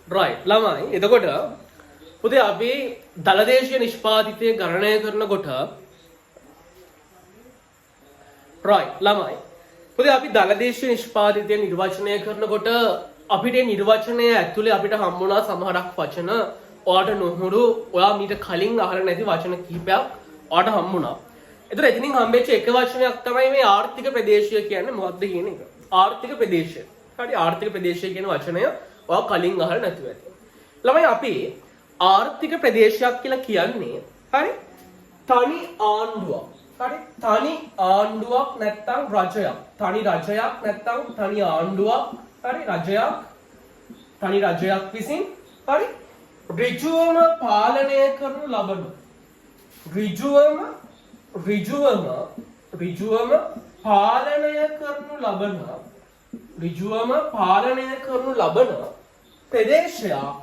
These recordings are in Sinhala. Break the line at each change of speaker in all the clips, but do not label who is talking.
right ළමයි එතකොට පුතේ අපි දලදේශීය නිෂ්පාදිතය ගණනය කරනකොට right ළමයි පුතේ අපි දලදේශීය නිෂ්පාදිතය නිර්වචනය කරනකොට අපිට නිර්වචනය ඇතුලේ අපිට හම්බුණා සමහරක් වචන ඔයාට නොහුරු ඔයා මීට කලින් අහලා නැති වචන කිහිපයක් ඔයාට හම්බුණා. ඒතර එතනින් හම්බෙච්ච එක වචනයක් තමයි මේ ආර්ථික ප්‍රදේශය කියන්නේ මොකක්ද කියන එක. ආර්ථික ප්‍රදේශය. හරි ආර්ථික ප්‍රදේශය කියන වචනය ඔයා කලින් අහලා නැතුව ඇති. ළමයි අපි ආර්ථික ප්‍රදේශයක් කියලා කියන්නේ හරි තනි ආණ්ඩුවක්. හරි තනි ආණ්ඩුවක් නැත්නම් රජයක්. තනි රජයක් නැත්නම් තනි ආණ්ඩුවක්. හරි රජයක් තනි රජයක් විසින් හරි ඍජුවම පාලනය කරනු ලබන ඍජුවම පාලනය කරනු ලබන ප්‍රදේශයක්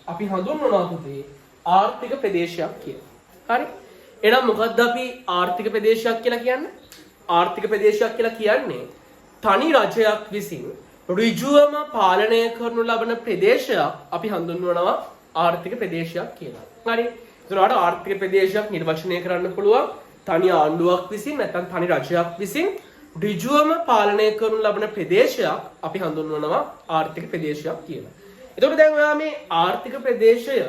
අපි හඳුන්වනවා පුතේ ආර්ථික ප්‍රදේශයක් කියලා. හරි එහෙනම් මොකද්ද අපි ආර්ථික ප්‍රදේශයක් කියලා කියන්නේ? ආර්ථික ප්‍රදේශයක් කියලා කියන්නේ තනි රජයක් විසින් ඍජුවම පාලනය කරනු ලබන ප්‍රදේශයක් අපි හඳුන්වනවා ආර්ථික ප්‍රදේශයක් කියලා. හරි. ඒතරට ආර්ථික ප්‍රදේශයක් නිර්වචනය කරන්න පුළුවන් තනි ආණ්ඩුවක් විසින් නැත්නම් තනි රජයක් විසින් ඍජුවම පාලනය කරනු ලබන ප්‍රදේශයක් අපි හඳුන්වනවා ආර්ථික ප්‍රදේශයක් කියලා. ඒතකොට දැන් ඔයා මේ ආර්ථික ප්‍රදේශය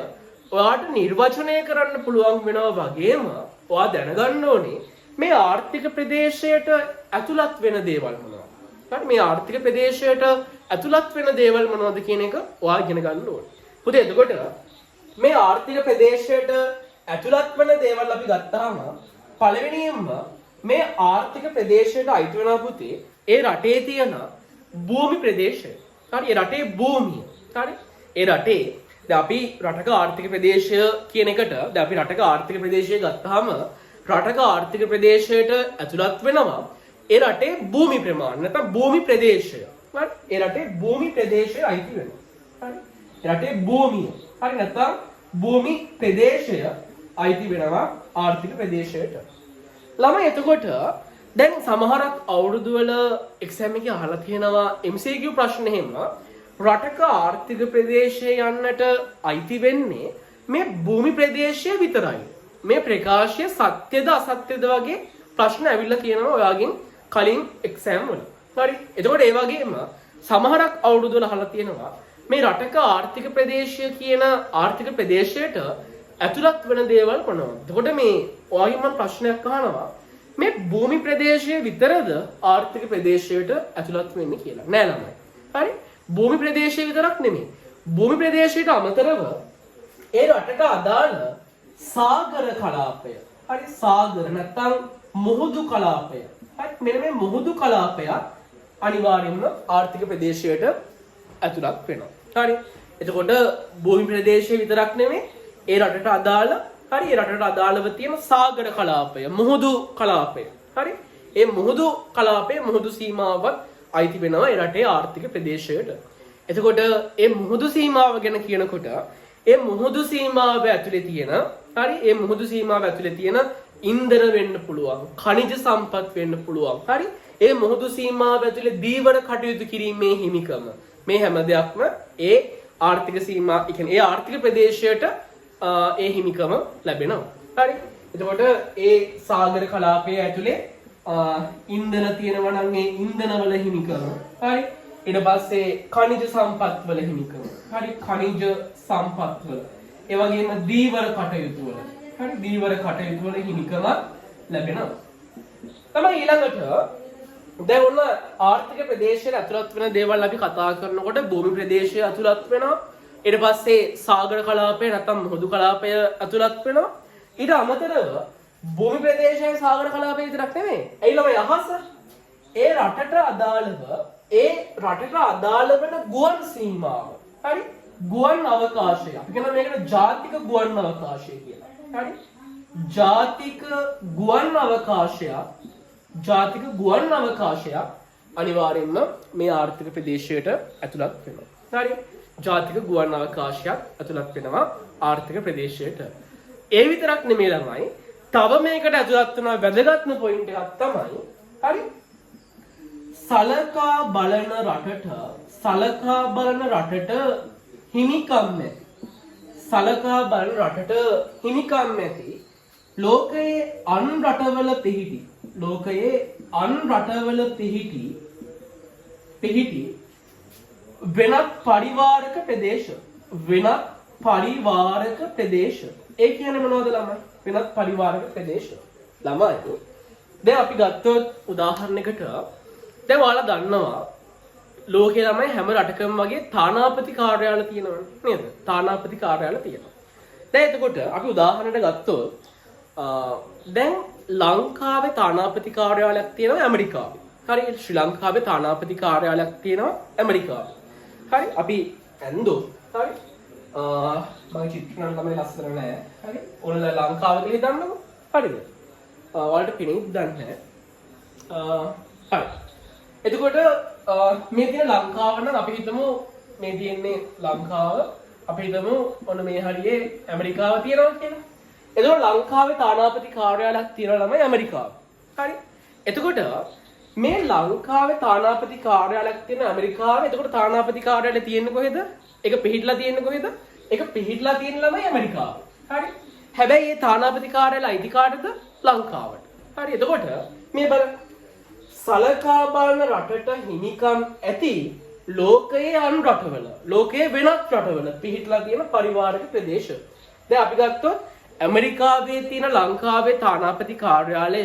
ඔයාට නිර්වචනය කරන්න පුළුවන් වෙනවා වගේම ඔයා දැනගන්න ඕනේ මේ ආර්ථික ප්‍රදේශයට ඇතුළත් වෙන දේවල් මොනවද? හරි මේ ආර්ථික ප්‍රදේශයට ඇතුළත් වෙන දේවල් මොනවද කියන එක ඔයා ඉගෙන ගන්න ඕනේ. පුතේ එතකොට මේ ආර්ථික ප්‍රදේශයට ඇතුළත් වෙන දේවල් අපි ගත්තාම පළවෙනියෙන්ම මේ ආර්ථික ප්‍රදේශයට අයිති වෙනවා පුතේ ඒ රටේ තියෙන භූමි ප්‍රදේශය. හරි ඒ රටේ භූමිය. හරි ඒ රටේ දැන් අපි රටක ආර්ථික ප්‍රදේශය කියන එකට දැන් අපි රටක ආර්ථික ප්‍රදේශය ගත්තාම රටක ආර්ථික ප්‍රදේශයට ඇතුළත් වෙනවා ඒ රටේ භූමි ප්‍රමාණය නැත්නම් භූමි ප්‍රදේශය. හරි ඒ රටේ භූමි ප්‍රදේශය අයිති වෙනවා. හරි ඒ රටේ භූමිය. හරි නැත්නම් භූමි ප්‍රදේශය අයිති වෙනවා ආර්ථික ප්‍රදේශයට. ළමයි එතකොට දැන් සමහරක් අවුරුදු වල එක්සෑම් එකේ අහලා තියෙනවා MCQ ප්‍රශ්න එහෙම රටක ආර්ථික ප්‍රදේශය යන්නට අයිති වෙන්නේ මේ භූමි ප්‍රදේශය විතරයි. මේ ප්‍රකාශය සත්‍යද අසත්‍යද වගේ ප්‍රශ්න ඇවිල්ලා තියෙනවා ඔයාගෙන් කලින් එක්සෑම් වල. හරි. එතකොට ඒ වගේම සමහරක් අවුරුදු වල අහලා තියෙනවා මේ රටක ආර්ථික ප්‍රදේශය කියන ආර්ථික ප්‍රදේශයට ඇතුළත් වෙන දේවල් මොනවද? එතකොට මේ ඔයාගෙන් මම ප්‍රශ්නයක් අහනවා මේ භූමි ප්‍රදේශය විතරද ආර්ථික ප්‍රදේශයට ඇතුළත් වෙන්නේ කියලා. නෑ ළමයි. හරි? භූමි ප්‍රදේශය විතරක් නෙමෙයි. භූමි ප්‍රදේශයට අමතරව ඒ රටට අදාළ සාගර කලාපය. හරි සාගර නැත්නම් මුහුදු කලාපය. හරි මෙන්න මේ මුහුදු කලාපය අනිවාර්යයෙන්ම ආර්ථික ප්‍රදේශයට ඇතුළත් වෙනවා. හරි. එතකොට භූමි ප්‍රදේශය විතරක් නෙමෙයි ඒ රටට අදාළ හරි ඒ රටට අදාළව තියෙන සාගර කලාපය, මුහුදු කලාපය. හරි. ඒ මුහුදු කලාපය මුහුදු සීමාවත් අයිති වෙනවා ඒ රටේ ආර්ථික ප්‍රදේශයට. එතකොට ඒ මුහුදු සීමාව ගැන කියනකොට ඒ මුහුදු සීමාව ඇතුලේ තියෙන හරි ඒ මුහුදු සීමාව ඇතුලේ තියෙන ඉන්ධන වෙන්න පුළුවන්, ඛනිජ සම්පත් වෙන්න පුළුවන්. හරි. ඒ මුහුදු සීමාව ඇතුලේ දීවර කටයුතු කිරීමේ හිමිකම මේ හැම දෙයක්ම ඒ ආර්ථික සීමා, ඒ කියන්නේ ඒ ආර්ථික ප්‍රදේශයට ඒ හිමිකම ලැබෙනවා. හරි. එතකොට ඒ සාගර කලාපයේ ඇතුලේ ඉන්ධන තියෙනවා නම් ඒ ඉන්ධන වල හිමිකම. හරි. ඊට පස්සේ ඛනිජ සම්පත් වල හිමිකම. හරි. ඛනිජ සම්පත් වල. ඒ වගේම දීවර කටයුතු වල. හරි. දීවර කටයුතු වල හිමිකම ලැබෙනවා. තමයි ඊළඟට දැන් ඔන්න ආර්ථික ප්‍රදේශයට ඇතුළත් වෙන දේවල් අපි කතා කරනකොට භූමි ප්‍රදේශය ඇතුළත් වෙනවා. ඊට පස්සේ සාගර කලාපය නැත්නම් මුහුදු කලාපය ඇතුළත් වෙනවා. ඊට අමතරව භූමි ප්‍රදේශයේ සාගර කලාපය විතරක් නෙමෙයි. ඇයි ළමයි අහස? ඒ රටට අදාළ වෙන ගුවන් සීමාව. හරි? ගුවන් අවකාශය. අපි කියනවා මේකට ජාතික ගුවන් අවකාශය කියලා. හරි? ජාතික ගුවන් අවකාශය අනිවාර්යයෙන්ම මේ ආර්ථික ප්‍රදේශයට ඇතුළත් වෙනවා. හරි? ජාතික ගුවන් අවකාශයක් ඇතුළත් වෙනවා ආර්ථික ප්‍රදේශයට. ඒ විතරක් නෙමෙයි ළමයි. තව මේකට ඇතුළත් වෙන වැදගත්ම පොයින්ට් එකක් තමයි හරි? සලකා බලන රටට සලකා බලන රටට හිමිකම් නැති. සලකා බලන රටට හිමිකම් නැති ලෝකයේ අන් රටවල පිහිටි වෙනත් පරිවාරක ප්‍රදේශ ඒ කියන්නේ මොනවද ළමයි? වෙනත් පරිවාරක ප්‍රදේශ. ළමයි දැන් අපි ගත්තොත් උදාහරණයකට දැන් ඔයාලා දන්නවා ලෝකේ ළමයි හැම රටකම වගේ තානාපති කාර්යාල තියෙනවනේ නේද? තානාපති කාර්යාල තියෙනවා. දැන් එතකොට අපි උදාහරණයක් ගත්තොත් දැන් ලංකාවේ තානාපති කාර්යාලයක් තියෙනවා ඇමරිකාවේ. හරි ශ්‍රී ලංකාවේ තානාපති කාර්යාලයක් තියෙනවා ඇමරිකාවේ. හරි අපි ඇන්දෝ හරි මම චිත්‍ර නම් තමයි ලස්සන නෑ. හරි ඔයාලා ලංකාව කියලා හිතන්නකෝ. හරිද? ඔයාලට පෙනෙයිද දන්නේ නැහැ. හරි. එතකොට මේ තියෙන ලංකාව නම් අපි හිතමු මේ තියෙන්නේ ලංකාව. අපි හිතමු ඔන්න මේ හරියේ ඇමරිකාව තියෙනවා කියලා. එතකොට ලංකාවේ තානාපති කාර්යාලයක් තියෙනවා ළමයි ඇමරිකාව. හරි. එතකොට මේ ලංකාවේ තානාපති කාර්යාලයක් තියෙන ඇමරිකාවේ. එතකොට තානාපති කාර්යාලය තියෙන්නේ කොහෙද? ඒක පිහිටලා තියෙන්නේ කොහෙද? ඒක පිහිටලා තියෙන ළමයි ඇමරිකාවේ. හරි. හැබැයි මේ තානාපති කාර්යාලය අයිති කාටද? ලංකාවට. හරි. එතකොට මේ බලන්න සලකා බලන රටට හිමිකම් ඇති ලෝකයේ අන් රටවල ලෝකයේ වෙනත් රටවල පිහිටලා තියෙන පරිවාරක ප්‍රදේශ. දැන් අපි ගත්තොත් ඇමරිකාවේ තියෙන ලංකාවේ තානාපති කාර්යාලය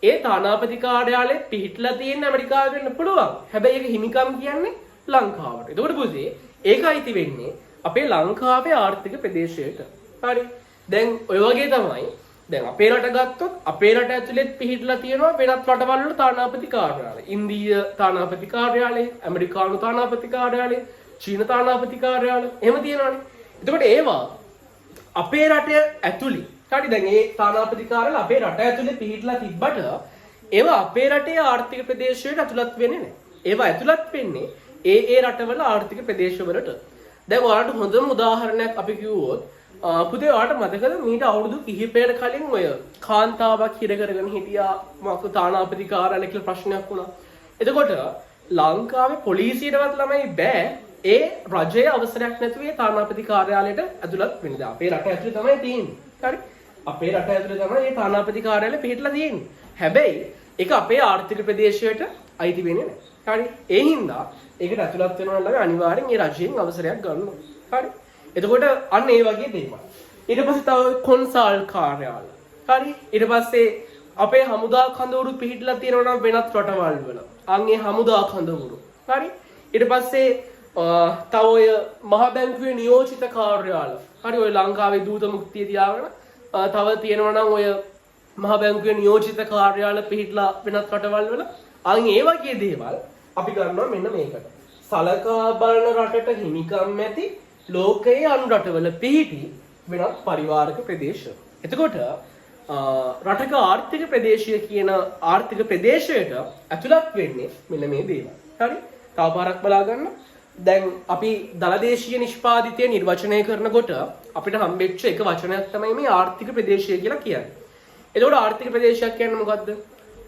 ඒ තානාපති කාර්යාලයේ පිහිටලා තියෙන ඇමරිකාවේ වෙන්න පුළුවන්. හැබැයි ඒක හිමිකම් කියන්නේ ලංකාවට. එතකොට පුතේ ඒක අයිති වෙන්නේ අපේ ලංකාවේ ආර්ථික ප්‍රදේශයට. හරි. දැන් ඔය වගේ තමයි දැන් අපේ රට ගත්තොත් අපේ රට ඇතුළේ පිහිටලා තියෙනවා වෙනත් රටවල් වල තානාපති කාර්යාලය. ඉන්දීය තානාපති කාර්යාලය, ඇමරිකානු තානාපති කාර්යාලය, චීන තානාපති කාර්යාලය එහෙම තියෙනවානේ. එතකොට ඒවා අපේ රටේ ඇතුළේ හරි දැන් මේ තානාපති කාර්යාල අපේ රට ඇතුළේ පිහිටලා තිබ්බට ඒවා අපේ රටේ ආර්ථික ප්‍රදේශයට ඇතුළත් වෙන්නේ නැහැ. ඒවා ඇතුළත් වෙන්නේ ඒ රටවල ආර්ථික ප්‍රදේශවලට. දැන් ඔයාලට හොඳම උදාහරණයක් අපි කිව්වොත් පුතේ ඔයාලට මතකද මීට අවුරුදු කිහිපයකට කලින් ඔය කාන්තාවක් හිර කරගෙන හිටියා මොකද තානාපති කාර්යාලය කියලා ප්‍රශ්නයක් වුණා. එතකොට ලංකාවේ පොලිසියටවත් ළමයි බෑ ඒ රජයේ අවසරයක් නැතුව ඒ තානාපති කාර්යාලයට ඇතුළත් වෙන්න. අපේ රට ඇතුලේ තමයි තියෙන්නේ. හරි. අපේ රට ඇතුලේ තමයි මේ තානාපති කාර්යාලය පිහිටලා තියෙන්නේ. හැබැයි ඒක අපේ ආර්ථික ප්‍රදේශයට අයිති වෙන්නේ නැහැ. හරි. ඒ හින්දා ඒකට ඇතුළත් වෙනවා නම් අනිවාර්යෙන් ඒ රජයෙන් අවසරයක් ගන්න ඕනේ. හරි. එතකොට අන්න ඒ වගේ දේවල්. ඊට පස්සේ තව කොන්සල් කාර්යාල. හරි. ඊට පස්සේ අපේ හමුදා කඳවුරු පිහිටලා තියෙනවා නම් වෙනත් රටවල් වල. අන් ඒ හමුදා කඳවුරු. හරි. ඊට පස්සේ තව ඔය මහ බැංකුවේ නියෝජිත කාර්යාල. හරි ඔය ලංකාවේ දූත මුක්තිය තියාගෙන තව තියෙනවා නම් ඔය මහ බැංකුවේ නියෝජිත කාර්යාල පිහිටලා වෙනත් රටවල් වල. අන් ඒ වගේ දේවල් අපි ගන්නවා මෙන්න මේකට. සලකා බලන රටට හිමිකම් ඇති ලෝකයේ අන් රටවල පිහිටි වෙනත් පරිවාරක ප්‍රදේශ. එතකොට රටක ආර්ථික ප්‍රදේශය කියන ආර්ථික ප්‍රදේශයට ඇතුළත් වෙන්නේ මෙන්න මේ දේවල්. හරි? තව පාරක් බලා ගන්න. දැන් අපි දලදේශීය නිෂ්පාදිතය නිර්වචනය කරනකොට අපිට හම්බෙච්ච එක වචනයක් තමයි මේ ආර්ථික ප්‍රදේශය කියලා කියන්නේ. එතකොට ආර්ථික ප්‍රදේශයක් කියන්නේ මොකද්ද?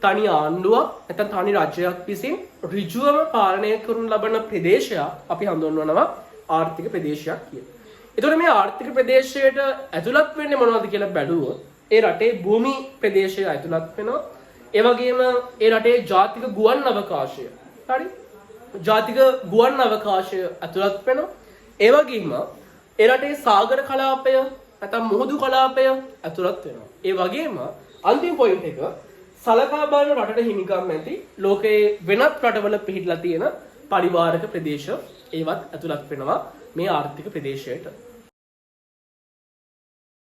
තනි ආණ්ඩුවක් නැත්නම් තනි රජයක් විසින් ඍජුවම පාලනය කරනු ලබන ප්‍රදේශයක් අපි හඳුන්වනවා ආර්ථික ප්‍රදේශයක් කියලා. එතකොට මේ ආර්ථික ප්‍රදේශයට ඇතුළත් වෙන්නේ මොනවද කියලා බැලුවොත් ඒ රටේ භූමි ප්‍රදේශය ඇතුළත් වෙනවා. ඒ වගේම ඒ රටේ ජාතික ගුවන් අවකාශය. හරි? ජාතික ගුවන් අවකාශය ඇතුළත් වෙනවා. ඒ වගේම ඒ රටේ සාගර කලාපය නැත්නම් මුහුදු කලාපය ඇතුළත් වෙනවා. ඒ වගේම අන්තිම පොයින්ට් එක සලකා බලන රටට හිමිකම් ඇති ලෝකයේ වෙනත් රටවල පිහිටලා තියෙන පරිවාරක ප්‍රදේශ ඒවත් ඇතුළත් වෙනවා මේ ආර්ථික ප්‍රදේශයට.